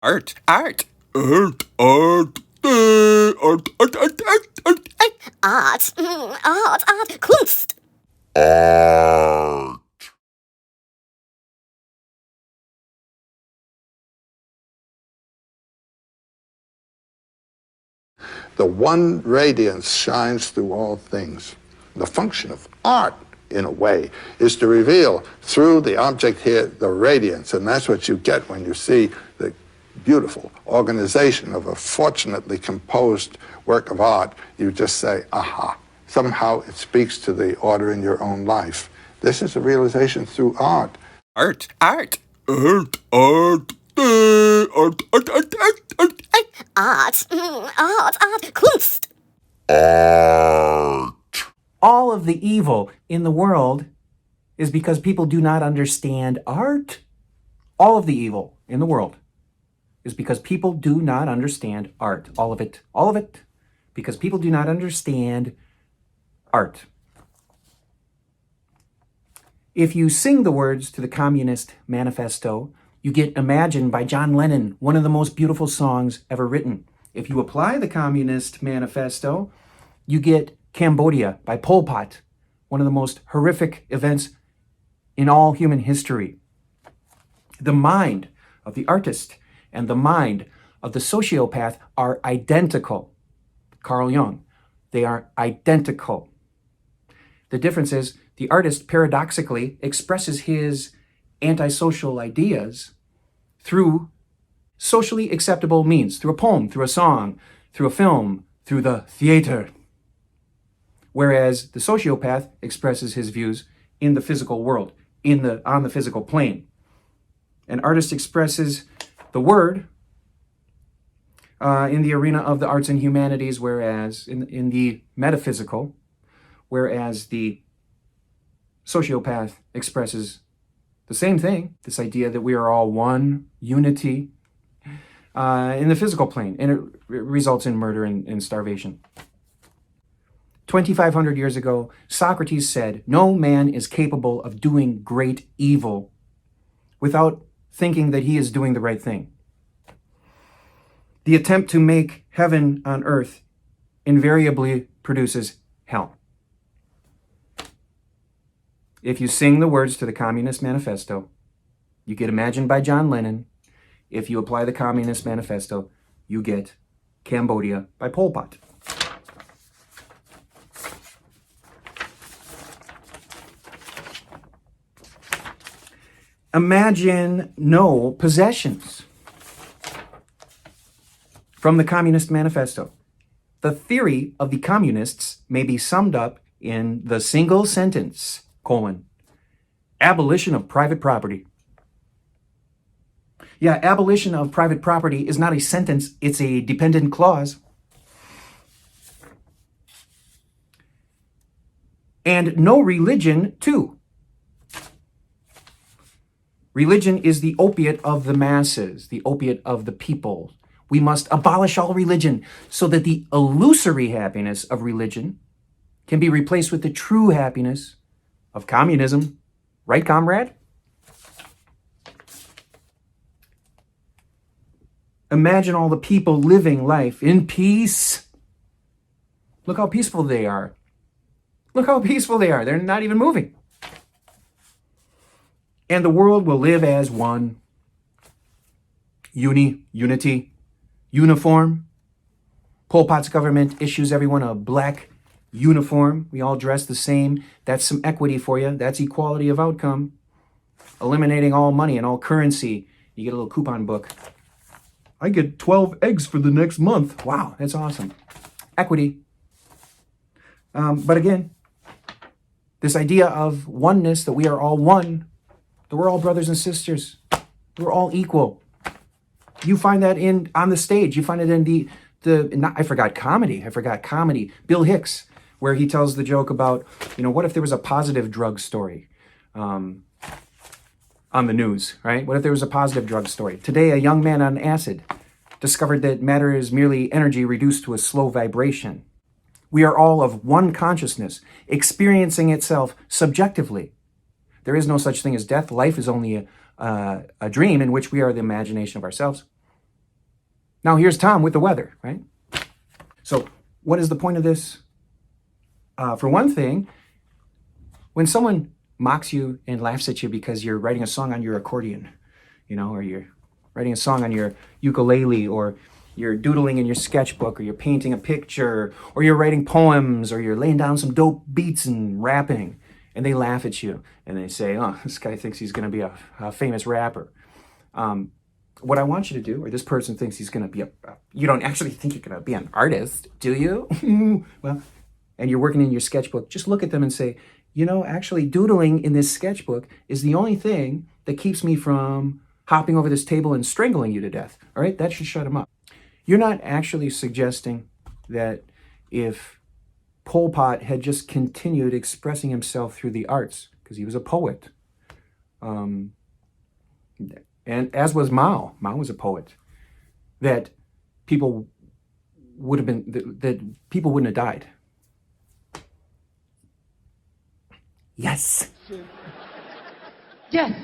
Art, art, art, art, art. Kunst. Art. The one radiance shines through all things. The function of art, in a way, is to reveal through the object here the radiance, and that's what you get when you see the beautiful organization of a fortunately composed work of art. You just say, aha. Somehow it speaks to the order in your own life. This is a realization through art. Art, art, art, art, art, Kunst. Art. All of the evil in the world is because people do not understand art. All of the evil in the world is because people do not understand art. All of it. All of it. Because people do not understand art. If you sing the words to the Communist Manifesto, you get Imagine by John Lennon, one of the most beautiful songs ever written. If you apply the Communist Manifesto, you get Cambodia by Pol Pot, one of the most horrific events in all human history. The mind of the artist and the mind of the sociopath are identical. Carl Jung, they are identical. The difference is the artist paradoxically expresses his antisocial ideas through socially acceptable means, through a poem, through a song, through a film, through the theater. Whereas the sociopath expresses his views in the physical world, on the physical plane. An artist expresses the word in the arena of the arts and humanities, whereas in the metaphysical, whereas the sociopath expresses the same thing, this idea that we are all one, unity, in the physical plane, and it results in murder and starvation. 2,500 years ago, Socrates said, no man is capable of doing great evil without thinking that he is doing the right thing. The attempt to make heaven on earth invariably produces hell. If you sing the words to the Communist Manifesto, you get Imagine by John Lennon. If you apply the Communist Manifesto, you get Cambodia by Pol Pot. Imagine no possessions. From the Communist Manifesto. The theory of the communists may be summed up in the single sentence, abolition of private property. Yeah, abolition of private property is not a sentence, it's a dependent clause. And no religion, too. Religion is the opiate of the masses, the opiate of the people. We must abolish all religion so that the illusory happiness of religion can be replaced with the true happiness of communism. Right, comrade? Imagine all the people living life in peace. Look how peaceful they are. Look how peaceful they are. They're not even moving. And the world will live as one. Unity, uniform. Pol Pot's government issues everyone a black uniform. We all dress the same. That's some equity for you. That's equality of outcome. Eliminating all money and all currency. You get a little coupon book. I get 12 eggs for the next month. Wow, that's awesome. Equity. But again, this idea of oneness, that we are all one, that we're all brothers and sisters, we're all equal. You find that on the stage. You find it in I forgot comedy. Bill Hicks, where he tells the joke about, what if there was a positive drug story on the news, right? What if there was a positive drug story? Today, a young man on acid discovered that matter is merely energy reduced to a slow vibration. We are all of one consciousness, experiencing itself subjectively. There is no such thing as death. Life is only a dream in which we are the imagination of ourselves. Now here's Tom with the weather, right? So what is the point of this? For one thing, when someone mocks you and laughs at you because you're writing a song on your accordion, or you're writing a song on your ukulele, or you're doodling in your sketchbook, or you're painting a picture, or you're writing poems, or you're laying down some dope beats and rapping, and they laugh at you and they say, oh, this guy thinks he's going to be a famous rapper. What I want you to do, or this person thinks he's going to be you don't actually think you're going to be an artist, do you? Well, and you're working in your sketchbook, just look at them and say, actually doodling in this sketchbook is the only thing that keeps me from hopping over this table and strangling you to death. All right, that should shut him up. You're not actually suggesting that if Pol Pot had just continued expressing himself through the arts, because he was a poet, and as was Mao was a poet, that people would have been, that people wouldn't have died. Yes. Yes.